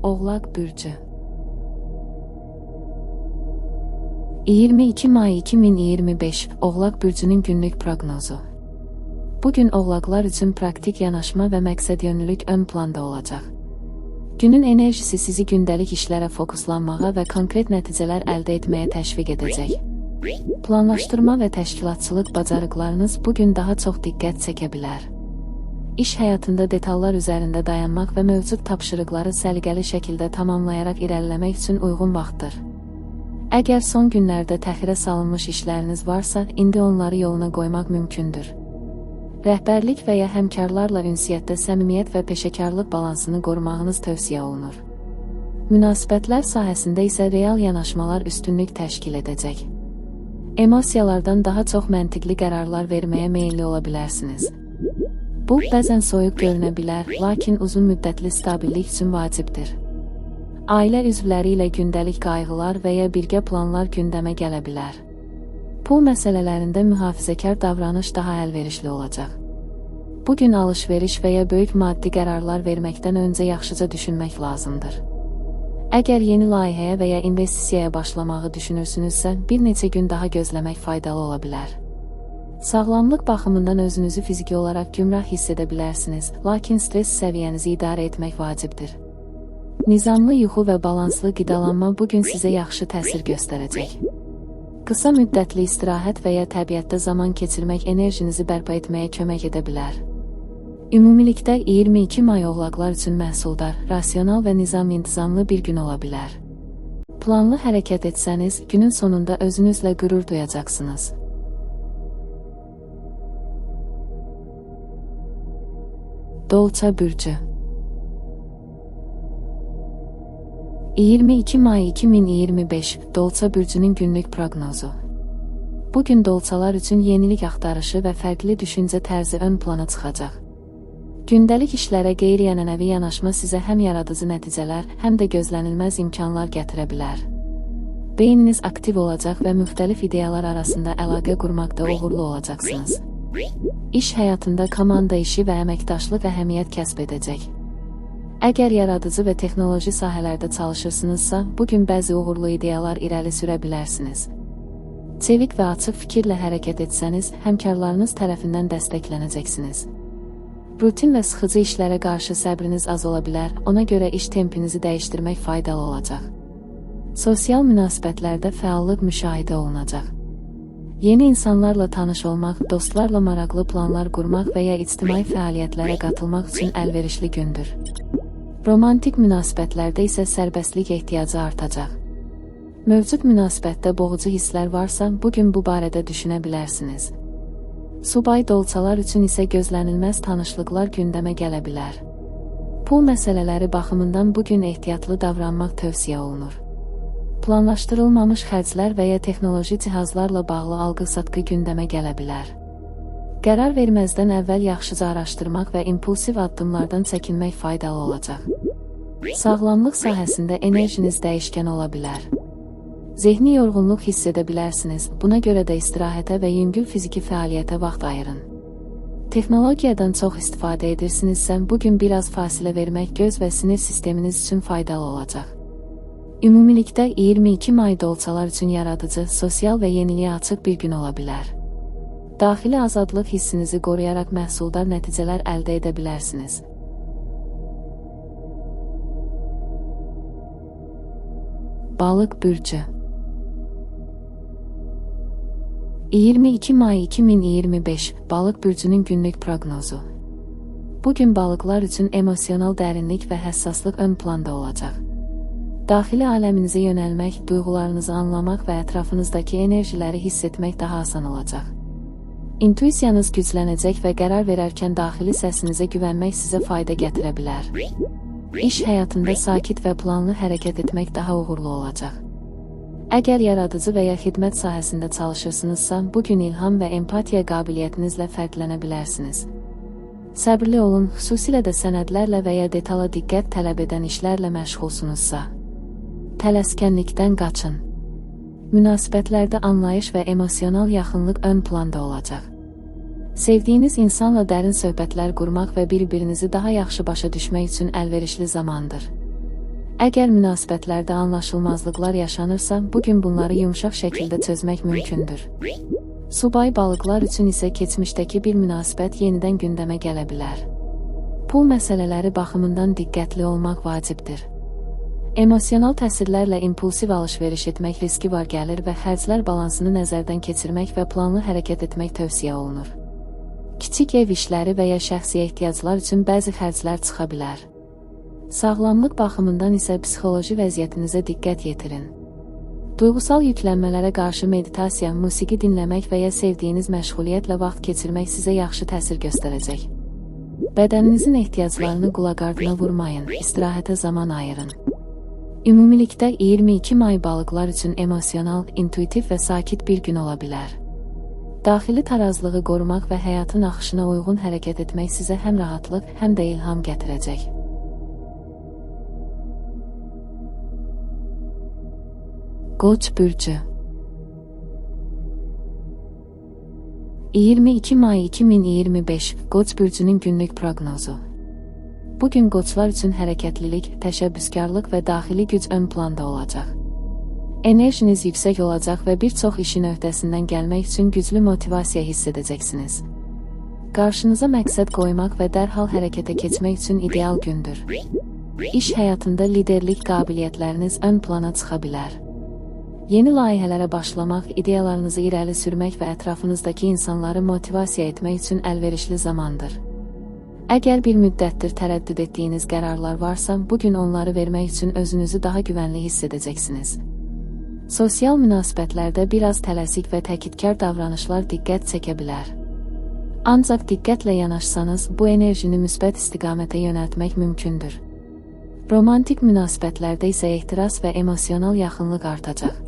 Oğlaq bürcü. 22 may 2025 Oğlaq bürcünün günlük proqnozu. Bugün oğlaqlar üçün praktik yanaşma və məqsədyönlülük ön planda olacaq. Günün enerjisi sizi gündəlik işlərə fokuslanmağa və konkret nəticələr əldə etməyə təşviq edəcək. Planlaşdırma və təşkilatçılıq bacarıqlarınız bugün daha çox diqqət çəkə bilər. İş həyatında detallar üzərində dayanmaq və mövcud tapşırıqları səliqəli şəkildə tamamlayaraq irəliləmək üçün uyğun vaxtdır. Əgər son günlərdə təxirə salınmış işləriniz varsa, indi onları yoluna qoymaq mümkündür. Rəhbərlik və ya həmkarlarla ünsiyyətdə səmimiyyət və peşəkarlıq balansını qorumağınız tövsiyə olunur. Münasibətlər sahəsində isə real yanaşmalar üstünlük təşkil edəcək. Emosiyalardan daha çox məntiqli qərarlar verməyə meyilli ola bilərsiniz. Bu, bəzən soyuq görünə bilər, lakin uzun müddətli stabillik üçün vacibdir. Ailə üzvləri ilə gündəlik qayğılar və ya birgə planlar gündəmə gələ bilər. Pul məsələlərində mühafizəkar davranış daha əlverişli olacaq. Bugün alış-veriş və ya böyük maddi qərarlar verməkdən öncə yaxşıca düşünmək lazımdır. Əgər yeni layihəyə və ya investisiyaya başlamağı düşünürsünüzsə, bir neçə gün daha gözləmək faydalı ola bilər. Sağlamlıq baxımından özünüzü fiziki olaraq gümrah hiss edə bilərsiniz, lakin stres səviyyənizi idarə etmək vacibdir. Nizamlı yuxu və balanslı qidalanma bugün sizə yaxşı təsir göstərəcək. Qısa müddətli istirahət və ya təbiətdə zaman keçirmək enerjinizi bərpa etməyə kömək edə bilər. Ümumilikdə 22 may oğlaqlar üçün məhsuldar, rasional və nizam-intizamlı bir gün ola bilər. Planlı hərəkət etsəniz, günün sonunda özünüzlə qürur duyacaqsınız. Dolça bürcü. 22 may 2025 Dolça bürcünün günlük proqnozu. Bugün dolçalar üçün yenilik axtarışı və fərqli düşüncə tərzi ön plana çıxacaq. Gündəlik işlərə qeyri-ənənəvi yanaşma sizə həm yaradıcı nəticələr, həm də gözlənilməz imkanlar gətirə bilər. Beyniniz aktiv olacaq və müxtəlif ideyalar arasında əlaqə qurmaqda uğurlu olacaqsınız. İş həyatında komanda işi və əməkdaşlıq əhəmiyyət kəsb edəcək. Əgər yaradıcı və texnoloji sahələrdə çalışırsınızsa, bugün bəzi uğurlu ideyalar irəli sürə bilərsiniz. Çevik və açıq fikirlə hərəkət etsəniz, həmkarlarınız tərəfindən dəstəklənəcəksiniz. Rutin və sıxıcı işlərə qarşı səbriniz az ola bilər, ona görə iş tempinizi dəyişdirmək faydalı olacaq. Sosial münasibətlərdə fəallıq müşahidə olunacaq. Yeni insanlarla tanış olmaq, dostlarla maraqlı planlar qurmaq və ya ictimai fəaliyyətlərə qatılmaq üçün əlverişli gündür. Romantik münasibətlərdə isə sərbəstlik ehtiyacı artacaq. Mövcud münasibətdə boğucu hisslər varsa, bugün bu barədə düşünə bilərsiniz. Subay dolçalar üçün isə gözlənilməz tanışlıqlar gündəmə gələ bilər. Pul məsələləri baxımından bugün ehtiyatlı davranmaq tövsiyə olunur. Planlaşdırılmamış xərclər və ya texnoloji cihazlarla bağlı alqı-satqı gündəmə gələ bilər. Qərar verməzdən əvvəl yaxşıca araşdırmaq və impulsiv addımlardan çəkinmək faydalı olacaq. Sağlamlıq sahəsində enerjiniz dəyişkən ola bilər. Zehni yorğunluq hiss edə bilərsiniz, buna görə də istirahətə və yüngül fiziki fəaliyyətə vaxt ayırın. Texnologiyadan çox istifadə edirsinizsə, bugün biraz fasilə vermək göz və sinir sisteminiz üçün faydalı olacaq. Ümumilikdə 22 may dolçalar üçün yaradıcı, sosial və yeniliyə açıq bir gün ola bilər. Daxili azadlıq hissinizi qoruyaraq məhsuldar nəticələr əldə edə bilərsiniz. Balıq bürcü. 22 may 2025 Balıq bürcünün günlük proqnozu. Bugün balıqlar üçün emosional dərinlik və həssaslıq ön planda olacaq. Daxili aləminizə yönəlmək, duyğularınızı anlamaq və ətrafınızdakı enerjiləri hiss etmək daha asan olacaq. İntuisiyanız güclənəcək və qərar verərkən daxili səsinizə güvənmək sizə fayda gətirə bilər. İş həyatında sakit və planlı hərəkət etmək daha uğurlu olacaq. Əgər yaradıcı və ya xidmət sahəsində çalışırsınızsa, bugün ilham və empatiya qabiliyyətinizlə fərqlənə bilərsiniz. Səbirli olun, xüsusilə də sənədlərlə və ya detala diqqət tələb edən işlərlə məşğulsunuzsa. Tələskənlikdən qaçın. Münasibətlərdə anlayış və emosional yaxınlıq ön planda olacaq. Sevdiyiniz insanla dərin söhbətlər qurmaq və bir-birinizi daha yaxşı başa düşmək üçün əlverişli zamandır. Əgər münasibətlərdə anlaşılmazlıqlar yaşanırsa, bugün bunları yumşaq şəkildə çözmək mümkündür. Subay balıqlar üçün isə keçmişdəki bir münasibət yenidən gündəmə gələ bilər. Pul məsələləri baxımından diqqətli olmaq vacibdir. Emosional təsirlərlə impulsiv alış-veriş etmək riski var gəlir və xərclər balansını nəzərdən keçirmək və planlı hərəkət etmək tövsiyə olunur. Kiçik ev işləri və ya şəxsi ehtiyaclar üçün bəzi xərclər çıxa bilər. Sağlamlıq baxımından isə psixoloji vəziyyətinizə diqqət yetirin. Duyğusal yüklənmələrə qarşı meditasiya, musiqi dinləmək və ya sevdiyiniz məşğuliyyətlə vaxt keçirmək sizə yaxşı təsir göstərəcək. Bədəninizin ehtiyaclarını qulaq ardına vurmayın, istirahətə zaman ayırın. Ümumilikdə 22 may balıqlar üçün emosional, intuitiv və sakit bir gün ola bilər. Daxili tarazlığı qorumaq və həyatın axışına uyğun hərəkət etmək sizə həm rahatlıq, həm də ilham gətirəcək. Qoç bürcü 22 may 2025 Qoç bürcünün günlük proqnozu. Bugün qoçlar üçün hərəkətlilik, təşəbbüskarlıq və daxili güc ön planda olacaq. Enerjiniz yüksək olacaq və bir çox işin öhdəsindən gəlmək üçün güclü motivasiya hiss edəcəksiniz. Qarşınıza məqsəd qoymaq və dərhal hərəkətə keçmək üçün ideal gündür. İş həyatında liderlik qabiliyyətləriniz ön plana çıxa bilər. Yeni layihələrə başlamaq, ideyalarınızı irəli sürmək və ətrafınızdakı insanları motivasiya etmək üçün əlverişli zamandır. Əgər bir müddətdir tərəddüd etdiyiniz qərarlar varsa, bugün onları vermək üçün özünüzü daha güvənli hiss edəcəksiniz. Sosial münasibətlərdə biraz tələsik və təkitkar davranışlar diqqət çəkə bilər. Ancaq diqqətlə yanaşsanız, bu enerjini müsbət istiqamətə yönəltmək mümkündür. Romantik münasibətlərdə isə ehtiras və emosional yaxınlıq artacaq.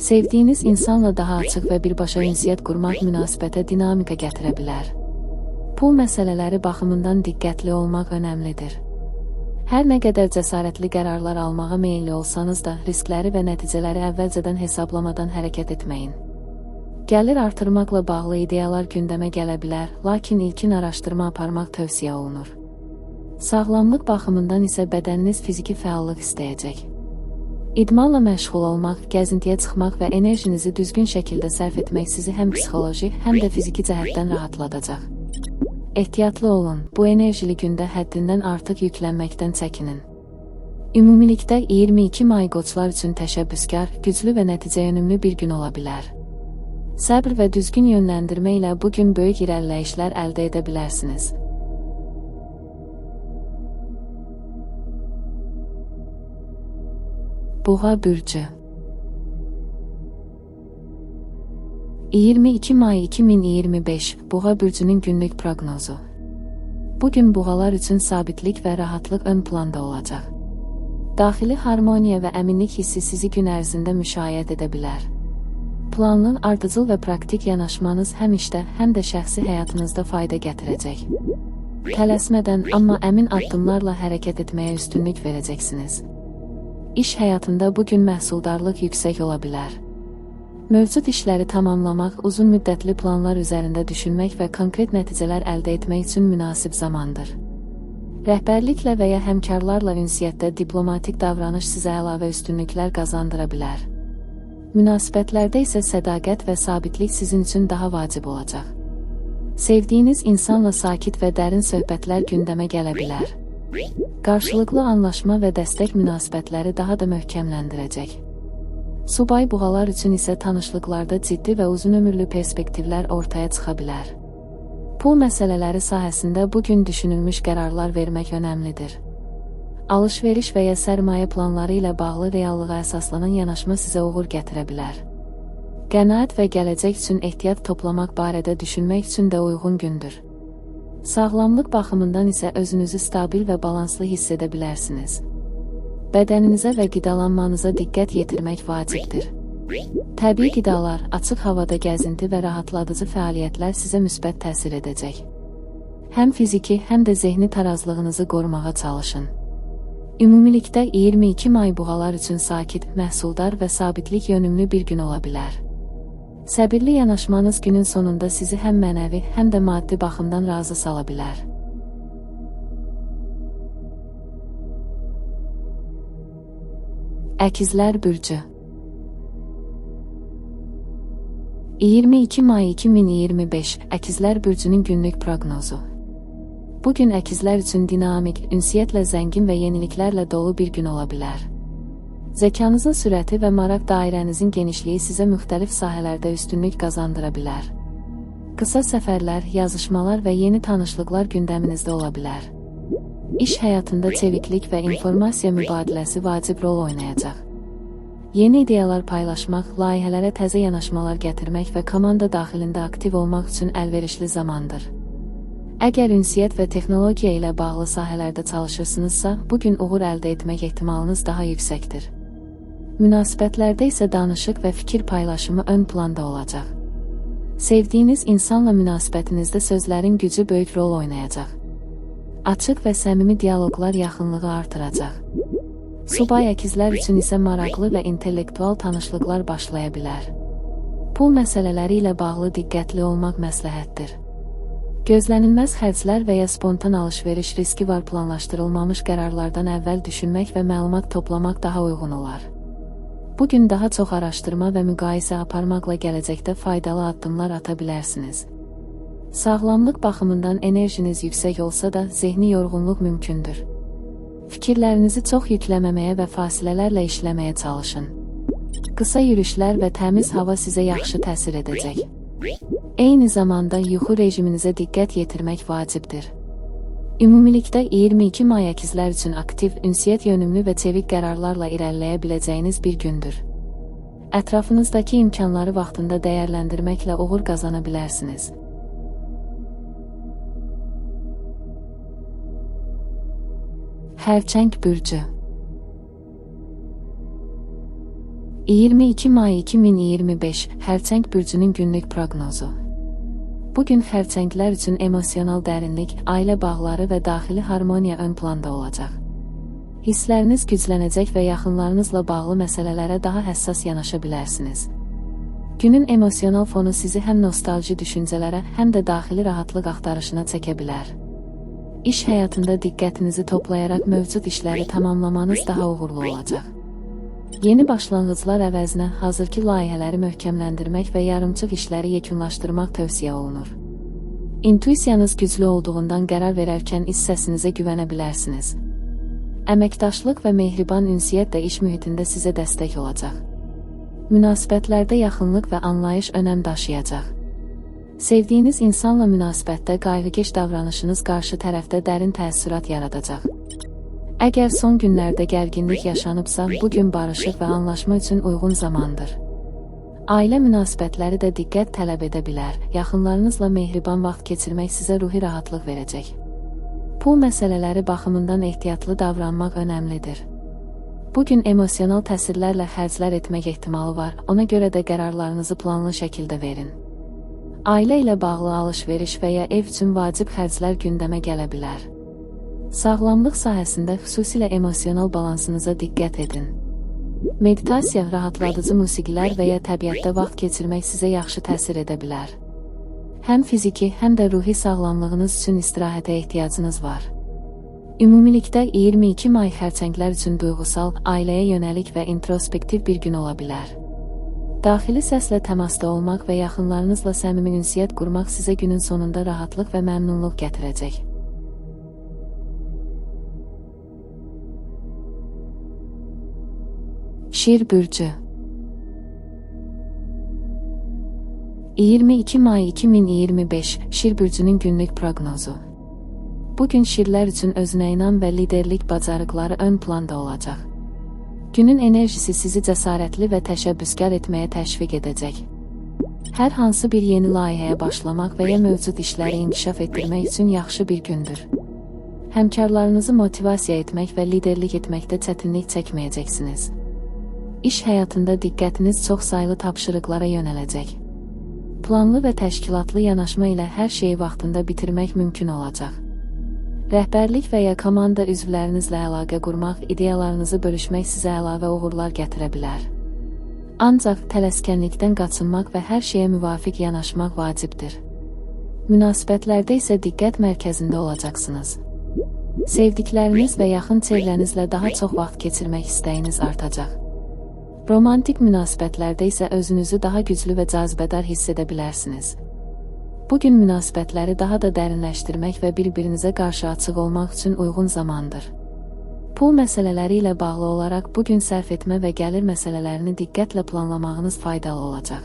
Sevdiyiniz insanla daha açıq və birbaşa ünsiyyət qurmaq münasibətə dinamika gətirə bilər. Pul məsələləri baxımından diqqətli olmaq önəmlidir. Hər nə qədər cəsarətli qərarlar almağa meyilli olsanız da, riskləri və nəticələri əvvəlcədən hesablamadan hərəkət etməyin. Gəlir artırmaqla bağlı ideyalar gündəmə gələ bilər, lakin ilkin araşdırma aparmaq tövsiyə olunur. Sağlamlıq baxımından isə bədəniniz fiziki fəallıq istəyəcək. İdmanla məşğul olmaq, gəzintiyə çıxmaq və enerjinizi düzgün şəkildə sərf etmək sizi həm psixoloji, həm də fiziki cəhətdən rahatladacaq. Ehtiyatlı olun, bu enerjili gündə həddindən artıq yüklənməkdən çəkinin. Ümumilikdə 22 may qoçlar üçün təşəbbüskar, güclü və nəticəyönümlü bir gün ola bilər. Səbr və düzgün yönləndirmə ilə bugün böyük irəliləyişlər əldə edə bilərsiniz. Boğa bürcü 22 may 2025 Boğa bürcünün günlük proqnozu. Bugün boğalar üçün sabitlik və rahatlıq ön planda olacaq. Daxili harmoniya və əminlik hissi sizi gün ərzində müşahidə edə bilər. Planlı, ardıcıl və praktik yanaşmanız həm işdə, həm də şəxsi həyatınızda fayda gətirəcək. Tələsmədən, amma əmin addımlarla hərəkət etməyə üstünlük verəcəksiniz. İş həyatında bugün məhsuldarlıq yüksək ola bilər. Mövcud işləri tamamlamaq, uzun müddətli planlar üzərində düşünmək və konkret nəticələr əldə etmək üçün münasib zamandır. Rəhbərliklə və ya həmkarlarla ünsiyyətdə diplomatik davranış sizə əlavə üstünlüklər qazandıra bilər. Münasibətlərdə isə sədaqət və sabitlik sizin üçün daha vacib olacaq. Sevdiyiniz insanla sakit və dərin söhbətlər gündəmə gələ bilər. Qarşılıqlı anlaşma və dəstək münasibətləri daha da möhkəmləndirəcək. Subay boğalar üçün isə tanışlıqlarda ciddi və uzunömürlü perspektivlər ortaya çıxa bilər. Pul məsələləri sahəsində bugün düşünülmüş qərarlar vermək önəmlidir. Alış-veriş və ya sərmayə planları ilə bağlı reallığa əsaslanan yanaşma sizə uğur gətirə bilər. Qənaət və gələcək üçün ehtiyat toplamaq barədə düşünmək üçün də uyğun gündür. Sağlamlıq baxımından isə özünüzü stabil və balanslı hiss edə bilərsiniz. Bədəninizə və qidalanmanıza diqqət yetirmək vacibdir. Təbii qidalar, açıq havada gəzinti və rahatladıcı fəaliyyətlər sizə müsbət təsir edəcək. Həm fiziki, həm də zehni tarazlığınızı qorumağa çalışın. Ümumilikdə 22 may boğalar üçün sakit, məhsuldar və sabitlik yönümlü bir gün ola bilər. Səbirli yanaşmanız günün sonunda sizi həm mənəvi, həm də maddi baxımdan razı sala bilər. Əkizlər bürcü. 22 may 2025 Əkizlər bürcünün günlük proqnozu. Bugün əkizlər üçün dinamik, ünsiyyətlə zəngin və yeniliklərlə dolu bir gün ola bilər. Zəkanızın sürəti və maraq dairənizin genişliyi sizə müxtəlif sahələrdə üstünlük qazandıra bilər. Qısa səfərlər, yazışmalar və yeni tanışlıqlar gündəminizdə ola bilər. İş həyatında çeviklik və informasiya mübadiləsi vacib rol oynayacaq. Yeni ideyalar paylaşmaq, layihələrə təzə yanaşmalar gətirmək və komanda daxilində aktiv olmaq üçün əlverişli zamandır. Əgər ünsiyyət və texnologiya ilə bağlı sahələrdə çalışırsınızsa, bugün uğur əldə etmək ehtimalınız daha yüksəkdir. Münasibətlərdə isə danışıq və fikir paylaşımı ön planda olacaq. Sevdiyiniz insanla münasibətinizdə sözlərin gücü böyük rol oynayacaq. Açıq və səmimi dialoqlar yaxınlığı artıracaq. Subay əkizlər üçün isə maraqlı və intellektual tanışlıqlar başlaya bilər. Pul məsələləri ilə bağlı diqqətli olmaq məsləhətdir. Gözlənilməz xərclər və ya spontan alış-veriş riski var, planlaşdırılmamış qərarlardan əvvəl düşünmək və məlumat toplamaq daha uyğun olar. Bugün daha çox araşdırma və müqayisə aparmaqla gələcəkdə faydalı addımlar ata bilərsiniz. Sağlamlıq baxımından enerjiniz yüksək olsa da, zehni yorğunluq mümkündür. Fikirlərinizi çox yükləməməyə və fasilələrlə işləməyə çalışın. Qısa yürüyüşlər və təmiz hava sizə yaxşı təsir edəcək. Eyni zamanda yuxu rejiminizə diqqət yetirmək vacibdir. Ümumilikdə 22 may əkizlər üçün aktiv, ünsiyyət yönümlü və çevik qərarlarla irəliləyə biləcəyiniz bir gündür. Ətrafınızdakı imkanları vaxtında dəyərləndirməklə uğur qazana bilərsiniz. Xərçəng bürcü. 22 may 2025 Xərçəng bürcünün günlük proqnozu. Bugün xərçənglər üçün emosional dərinlik, ailə bağları və daxili harmoniya ön planda olacaq. Hissləriniz güclənəcək və yaxınlarınızla bağlı məsələlərə daha həssas yanaşa bilərsiniz. Günün emosional fonu sizi həm nostalji düşüncələrə, həm də daxili rahatlıq axtarışına çəkə bilər. İş həyatında diqqətinizi toplayaraq mövcud işləri tamamlamanız daha uğurlu olacaq. Yeni başlanğıclar əvəzinə hazırki layihələri möhkəmləndirmək və yarımçıq işləri yekunlaşdırmaq tövsiyə olunur. İntuisiyanız güclü olduğundan qərar verərkən iç səsinizə güvənə bilərsiniz. Əməkdaşlıq və mehriban ünsiyyət də iş mühitində sizə dəstək olacaq. Münasibətlərdə yaxınlıq və anlayış önəm daşıyacaq. Sevdiyiniz insanla münasibətdə qayğıkeş davranışınız qarşı tərəfdə dərin təəssürat yaradacaq. Əgər son günlərdə gərginlik yaşanıbsa, bugün barışıq və anlaşma üçün uyğun zamandır. Ailə münasibətləri də diqqət tələb edə bilər. Yaxınlarınızla mehriban vaxt keçirmək sizə ruhi rahatlıq verəcək. Pul məsələləri baxımından ehtiyatlı davranmaq önəmlidir. Bugün emosional təsirlərlə xərclər etmək ehtimalı var, ona görə də qərarlarınızı planlı şəkildə verin. Ailə ilə bağlı alış-veriş və ya ev üçün vacib xərclər gündəmə gələ bilər. Sağlamlıq sahəsində xüsusilə emosional balansınıza diqqət edin. Meditasiya, rahatladıcı musiqilər və ya təbiətdə vaxt keçirmək sizə yaxşı təsir edə bilər. Həm fiziki, həm də ruhi sağlamlığınız üçün istirahətə ehtiyacınız var. Ümumilikdə 22 may xərçənglər üçün duyğusal, ailəyə yönəlik və introspektiv bir gün ola bilər. Daxili səslə təmasda olmaq və yaxınlarınızla səmimi ünsiyyət qurmaq sizə günün sonunda rahatlıq və məmnunluq gətirəcək. Şir bürcü. 22 may 2025 Şir bürcünün günlük proqnozu. Bugün şirlər üçün özünə inam və liderlik bacarıqları ön planda olacaq. Günün enerjisi sizi cəsarətli və təşəbbüskar etməyə təşviq edəcək. Hər hansı bir yeni layihəyə başlamaq və ya mövcud işləri inkişaf etdirmək üçün yaxşı bir gündür. Həmkarlarınızı motivasiya etmək və liderlik etməkdə çətinlik çəkməyəcəksiniz. İş həyatında diqqətiniz çox saylı tapşırıqlara yönələcək. Planlı və təşkilatlı yanaşma ilə hər şeyi vaxtında bitirmək mümkün olacaq. Rəhbərlik və ya komanda üzvlərinizlə əlaqə qurmaq, ideyalarınızı bölüşmək sizə əlavə uğurlar gətirə bilər. Ancaq tələskənlikdən qaçınmaq və hər şeyə müvafiq yanaşmaq vacibdir. Münasibətlərdə isə diqqət mərkəzində olacaqsınız. Sevdikləriniz və yaxın çevrənizlə daha çox vaxt keçirmək istəyiniz artacaq. Romantik münasibətlərdə isə özünüzü daha güclü və cazibədar hiss edə bilərsiniz. Bugün münasibətləri daha da dərinləşdirmək və bir-birinizə qarşı açıq olmaq üçün uyğun zamandır. Pul məsələləri ilə bağlı olaraq bugün sərf etmə və gəlir məsələlərini diqqətlə planlamağınız faydalı olacaq.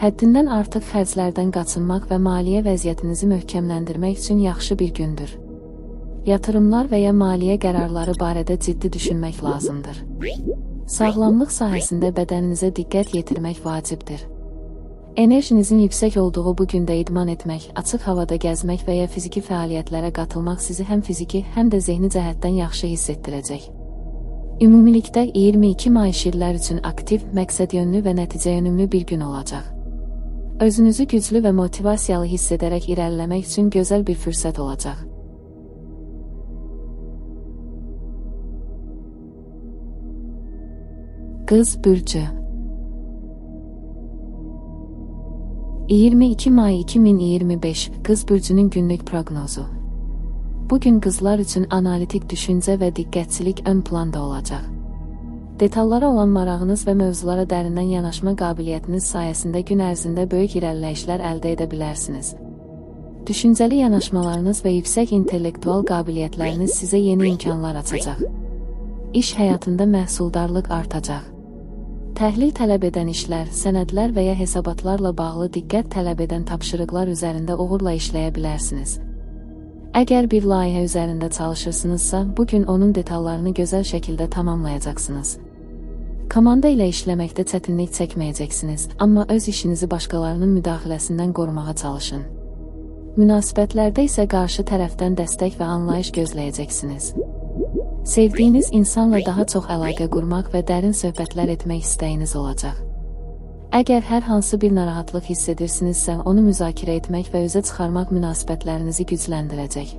Həddindən artıq xərclərdən qaçınmaq və maliyyə vəziyyətinizi möhkəmləndirmək üçün yaxşı bir gündür. Yatırımlar və ya maliyyə qərarları barədə ciddi düşünmək lazımdır. Sağlamlıq sahəsində bədəninizə diqqət yetirmək vacibdir. Enerjinizin yüksək olduğu bu gündə idman etmək, açıq havada gəzmək və ya fiziki fəaliyyətlərə qatılmaq sizi həm fiziki, həm də zehni cəhətdən yaxşı hiss etdirəcək. Ümumilikdə 22 may şirlər üçün aktiv, məqsədyönlü və nəticəyönümlü bir gün olacaq. Özünüzü güclü və motivasiyalı hiss edərək irəliləmək üçün gözəl bir fürsət olacaq. Qız bürcü 22 may 2025 Qız bürcünün günlük proqnozu. Bugün qızlar üçün analitik düşüncə və diqqətçilik ön planda olacaq. Detallara olan marağınız və mövzulara dərindən yanaşma qabiliyyətiniz sayəsində gün ərzində böyük irəliləyişlər əldə edə bilərsiniz. Düşüncəli yanaşmalarınız və yüksək intellektual qabiliyyətləriniz sizə yeni imkanlar açacaq. İş həyatında məhsuldarlıq artacaq. Təhlil tələb edən işlər, sənədlər və ya hesabatlarla bağlı diqqət tələb edən tapşırıqlar üzərində uğurla işləyə bilərsiniz. Əgər bir layihə üzərində çalışırsınızsa, bugün onun detallarını gözəl şəkildə tamamlayacaqsınız. Komanda ilə işləməkdə çətinlik çəkməyəcəksiniz, amma öz işinizi başqalarının müdaxiləsindən qorumağa çalışın. Münasibətlərdə isə qarşı tərəfdən dəstək və anlayış gözləyəcəksiniz. Sevdiyiniz insanla daha çox əlaqə qurmaq və dərin söhbətlər etmək istəyiniz olacaq. Əgər hər hansı bir narahatlıq hiss edirsinizsə, onu müzakirə etmək və üzə çıxarmaq münasibətlərinizi gücləndirəcək.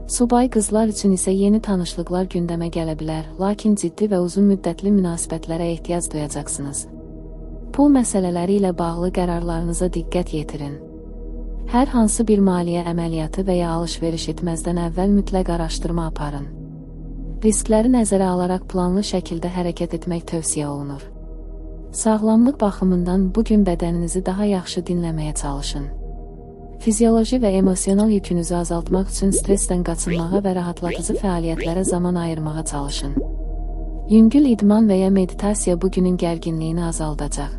Subay qızlar üçün isə yeni tanışlıqlar gündəmə gələ bilər, lakin ciddi və uzun müddətli münasibətlərə ehtiyac duyacaqsınız. Pul məsələləri ilə bağlı qərarlarınıza diqqət yetirin. Hər hansı bir maliyyə əməliyyatı və ya alış-veriş etməzdən əvvəl mütləq araşdırma aparın. Riskləri nəzərə alaraq planlı şəkildə hərəkət etmək tövsiyə olunur. Sağlamlıq baxımından bugün bədəninizi daha yaxşı dinləməyə çalışın. Fizioloji və emosional yükünüzü azaltmaq üçün stressdən qaçınmağa və rahatlatıcı fəaliyyətlərə zaman ayırmağa çalışın. Yüngül idman və ya meditasiya bugünün gərginliyini azaldacaq.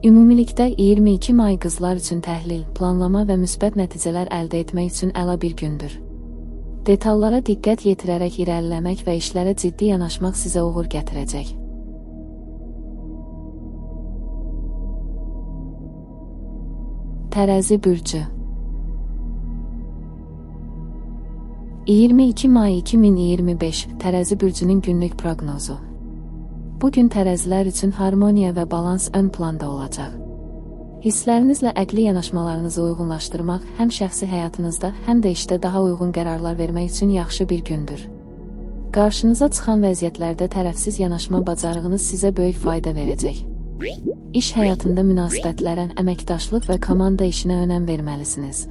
Ümumilikdə 22 may qızlar üçün təhlil, planlama və müsbət nəticələr əldə etmək üçün əla bir gündür. Detallara diqqət yetirərək irəliləmək və işlərə ciddi yanaşmaq sizə uğur gətirəcək. Tərəzi bürcü 22 may 2025 Tərəzi bürcünün günlük proqnozu. Bugün tərəzilər üçün harmoniya və balans ön planda olacaq. Hisslərinizlə əqli yanaşmalarınızı uyğunlaşdırmaq həm şəxsi həyatınızda, həm də işdə daha uyğun qərarlar vermək üçün yaxşı bir gündür. Qarşınıza çıxan vəziyyətlərdə tərəfsiz yanaşma bacarığınız sizə böyük fayda verəcək. İş həyatında münasibətlərə, əməkdaşlıq və komanda işinə önəm verməlisiniz.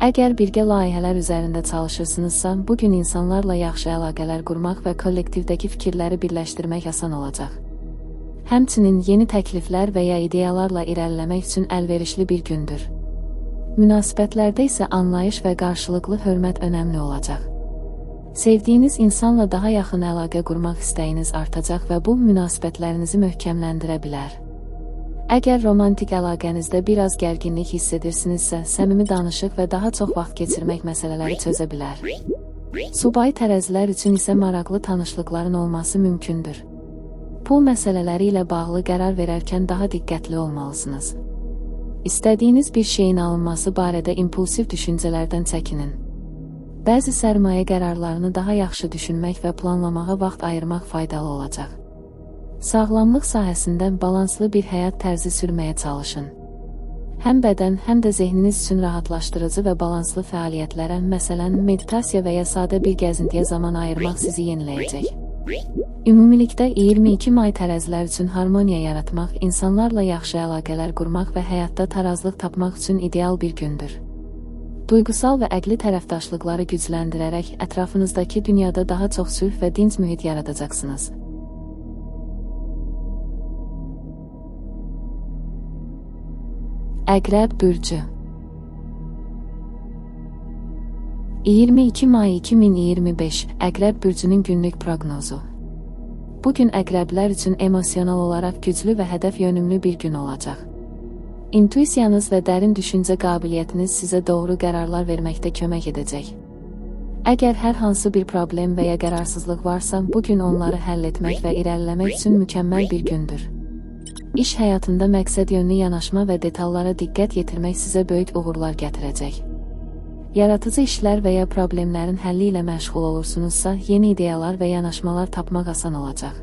Əgər birgə layihələr üzərində çalışırsınızsa, bugün insanlarla yaxşı əlaqələr qurmaq və kollektivdəki fikirləri birləşdirmək asan olacaq. Həmçinin yeni təkliflər və ya ideyalarla irəliləmək üçün əlverişli bir gündür. Münasibətlərdə isə anlayış və qarşılıqlı hörmət önəmli olacaq. Sevdiyiniz insanla daha yaxın əlaqə qurmaq istəyiniz artacaq və bu münasibətlərinizi möhkəmləndirə bilər. Əgər romantik əlaqənizdə biraz gərginlik hiss edirsinizsə, səmimi danışıq və daha çox vaxt keçirmək məsələləri çözə bilər. Subay tərəzilər üçün isə maraqlı tanışlıqların olması mümkündür. Pul məsələləri ilə bağlı qərar verərkən daha diqqətli olmalısınız. İstədiyiniz bir şeyin alınması barədə impulsiv düşüncələrdən çəkinin. Bəzi sərmayə qərarlarını daha yaxşı düşünmək və planlamağa vaxt ayırmaq faydalı olacaq. Sağlamlıq sahəsində balanslı bir həyat tərzi sürməyə çalışın. Həm bədən, həm də zehniniz üçün rahatlaşdırıcı və balanslı fəaliyyətlərə, məsələn, meditasiya və ya sadə bir gəzintiyə zaman ayırmaq sizi yeniləyəcək. Ümumilikdə 22 may tərəzilər üçün harmoniya yaratmaq, insanlarla yaxşı əlaqələr qurmaq və həyatda tarazlıq tapmaq üçün ideal bir gündür. Duyğusal və əqli tərəfdaşlıqları gücləndirərək ətrafınızdakı dünyada daha çox sülh və dinc mühit yaradacaqsınız. Əqrəb bürcü 22 may 2025 Əqrəb bürcünün günlük proqnozu. Bugün əqrəblər üçün emosional olaraq güclü və hədəf yönümlü bir gün olacaq. İntuisiyanız və dərin düşüncə qabiliyyətiniz sizə doğru qərarlar verməkdə kömək edəcək. Əgər hər hansı bir problem və ya qərarsızlıq varsa, bugün onları həll etmək və irəliləmək üçün mükəmməl bir gündür. İş həyatında məqsəd yönlü yanaşma və detallara diqqət yetirmək sizə böyük uğurlar gətirəcək. Yaradıcı işlər və ya problemlərin həlli ilə məşğul olursunuzsa, yeni ideyalar və yanaşmalar tapmaq asan olacaq.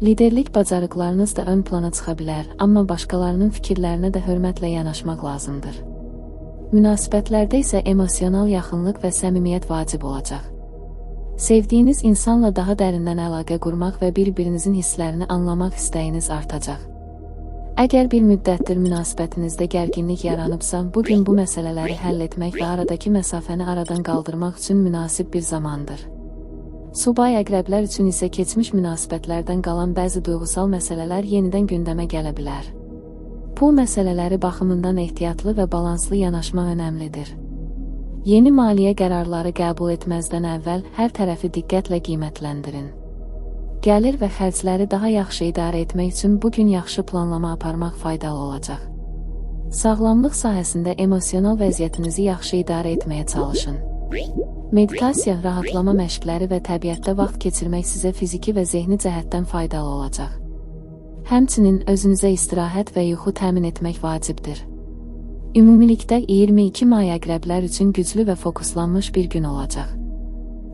Liderlik bacarıqlarınız da ön plana çıxa bilər, amma başqalarının fikirlərinə də hörmətlə yanaşmaq lazımdır. Münasibətlərdə isə emosional yaxınlıq və səmimiyyət vacib olacaq. Sevdiyiniz insanla daha dərindən əlaqə qurmaq və bir-birinizin hisslərini anlamaq istəyiniz artacaq. Əgər bir müddətdir münasibətinizdə gərginlik yaranıbsa, bugün bu məsələləri həll etmək və aradakı məsafəni aradan qaldırmaq üçün münasib bir zamandır. Subay əqrəblər üçün isə keçmiş münasibətlərdən qalan bəzi duyğusal məsələlər yenidən gündəmə gələ bilər. Pul məsələləri baxımından ehtiyatlı və balanslı yanaşma önəmlidir. Yeni maliyyə qərarları qəbul etməzdən əvvəl hər tərəfi diqqətlə qiymətləndirin. Gəlir və xərcləri daha yaxşı idarə etmək üçün bugün yaxşı planlama aparmaq faydalı olacaq. Sağlamlıq sahəsində emosional vəziyyətinizi yaxşı idarə etməyə çalışın. Meditasiya, rahatlama məşqləri və təbiətdə vaxt keçirmək sizə fiziki və zehni cəhətdən faydalı olacaq. Həmçinin özünüzə istirahət və yuxu təmin etmək vacibdir. Ümumilikdə 22 may əqrəblər üçün güclü və fokuslanmış bir gün olacaq.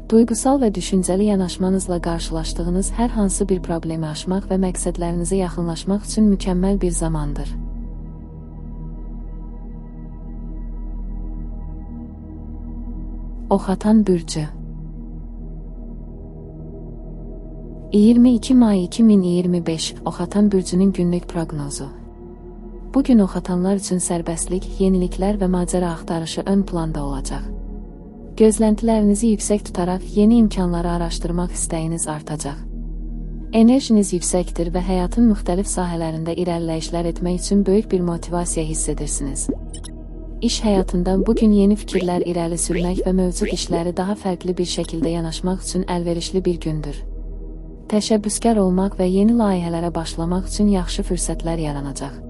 Duyğusal və düşüncəli yanaşmanızla qarşılaşdığınız hər hansı bir problemi aşmaq və məqsədlərinizə yaxınlaşmaq üçün mükəmməl bir zamandır. Oxatan bürcü 22 may 2025 Oxatan bürcünün günlük proqnozu. Bugün oxatanlar üçün sərbəstlik, yeniliklər və macəra axtarışı ön planda olacaq. Gözləntilərinizi yüksək tutaraq yeni imkanları araşdırmaq istəyiniz artacaq. Enerjiniz yüksəkdir və həyatın müxtəlif sahələrində irəliləyişlər etmək üçün böyük bir motivasiya hiss edirsiniz. İş həyatında bugün yeni fikirlər irəli sürmək və mövcud işləri daha fərqli bir şəkildə yanaşmaq üçün əlverişli bir gündür. Təşəbbüskar olmaq və yeni layihələrə başlamaq üçün yaxşı fürsətlər yaranacaq.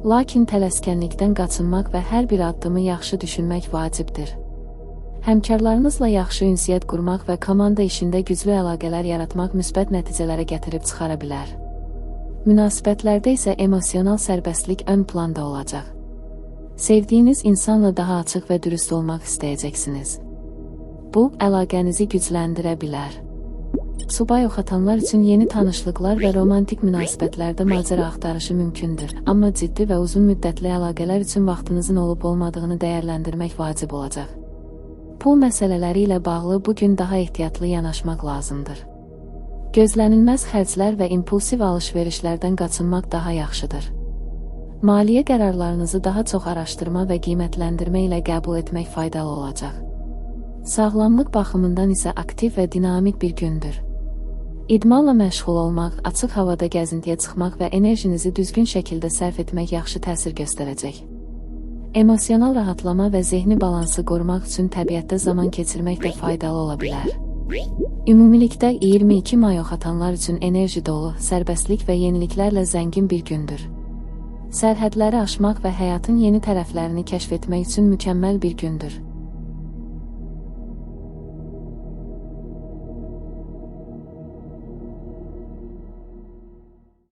Lakin tələskənlikdən qaçınmaq və hər bir addımı yaxşı düşünmək vacibdir. Həmkarlarınızla yaxşı ünsiyyət qurmaq və komanda işində güclü əlaqələr yaratmaq müsbət nəticələrə gətirib çıxara bilər. Münasibətlərdə isə emosional sərbəstlik ön planda olacaq. Sevdiyiniz insanla daha açıq və dürüst olmaq istəyəcəksiniz. Bu, əlaqənizi gücləndirə bilər. Subay oxatanlar üçün yeni tanışlıqlar və romantik münasibətlərdə macəra axtarışı mümkündür, amma ciddi və uzun müddətli əlaqələr üçün vaxtınızın olub-olmadığını dəyərləndirmək vacib olacaq. Pul məsələləri ilə bağlı bugün daha ehtiyatlı yanaşmaq lazımdır. Gözlənilməz xərclər və impulsiv alış-verişlərdən qaçınmaq daha yaxşıdır. Maliyyə qərarlarınızı daha çox araşdırma və qiymətləndirmə ilə qəbul etmək faydalı olacaq. Sağlamlıq baxımından isə aktiv və dinamik bir gündür. İdmanla məşğul olmaq, açıq havada gəzintiyə çıxmaq və enerjinizi düzgün şəkildə sərf etmək yaxşı təsir göstərəcək. Emosional rahatlama və zehni balansı qorumaq üçün təbiətdə zaman keçirmək də faydalı ola bilər. Ümumilikdə 22 may oxatanlar üçün enerji dolu, sərbəstlik və yeniliklərlə zəngin bir gündür. Sərhədləri aşmaq və həyatın yeni tərəflərini kəşf etmək üçün mükəmməl bir gündür.